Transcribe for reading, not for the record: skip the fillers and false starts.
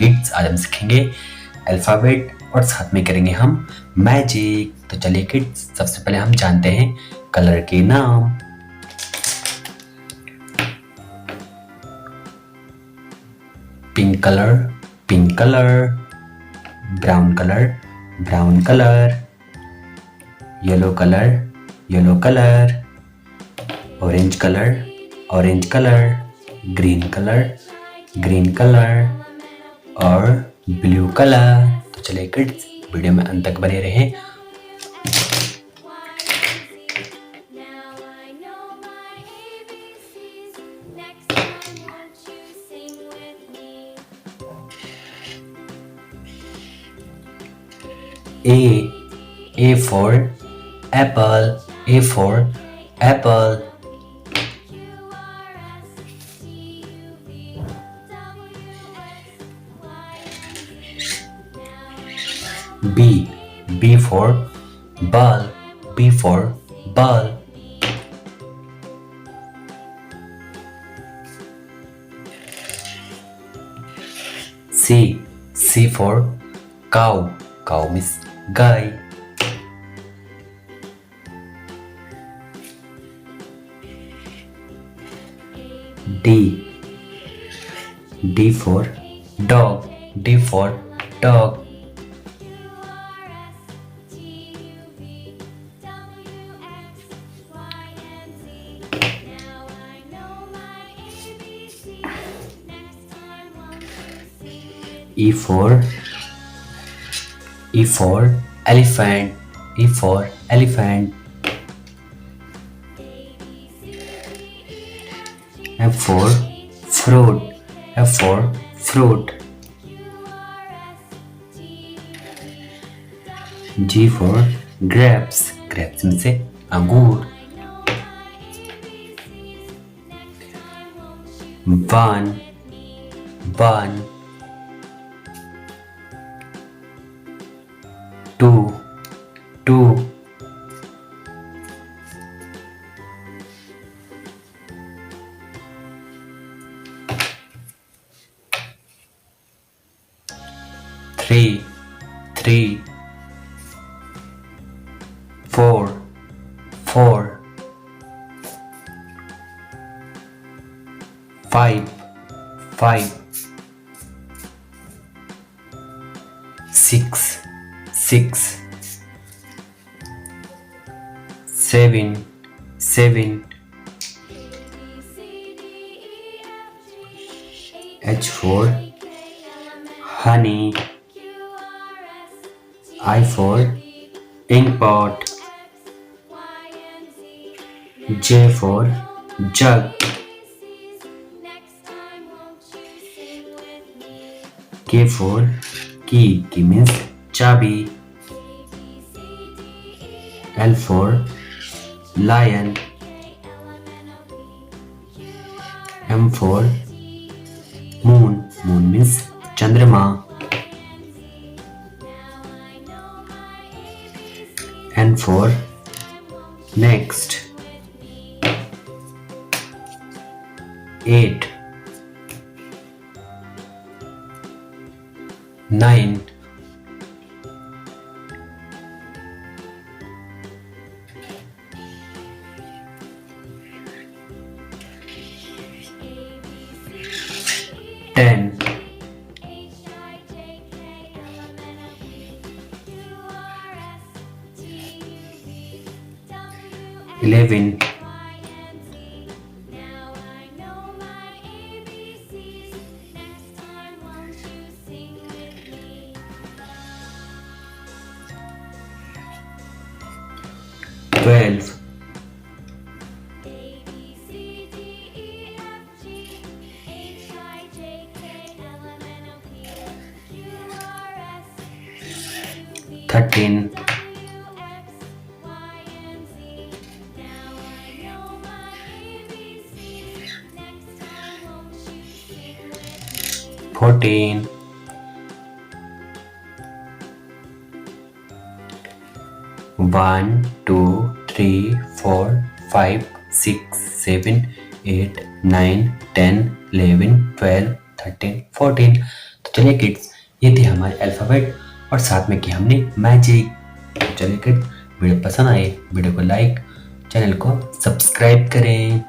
Kids, आज हम सीखेंगे अल्फ़ाबेट और साथ में करेंगे हम मैजिक। तो चलिए किड्स, सबसे पहले हम जानते हैं कलर के नाम। Pink colour, pink colour. Brown colour, brown colour. Yellow colour, yellow colour. Orange colour, orange colour. Green colour, green colour और ब्लू कलर। तो चलिए किड्स, वीडियो में अंत तक बने रहें। A for apple, A for apple. B for ball, B for ball. C for cow, cow means guy. D for dog, D for dog. E for elephant, E for elephant. F for fruit, F for fruit. G for grapes, grapes में से अंगूर. 1 2 3 4 5 6 7 H for honey, I for ink pot. J for jug. K for key, key means chabi. L for lion. M for moon, moon means chandrama. N for next. 8 9 10 11 12 13 14 1 2 3 4 5 6 7 8 9 10 11 12 13 14. तो तो चलिए kids, ये थे हमारे alphabet और साथ में किया हमने मैजिक। तो चलिए किड्स, वीडियो पसंद आए वीडियो को लाइक, चैनल को सब्सक्राइब करें।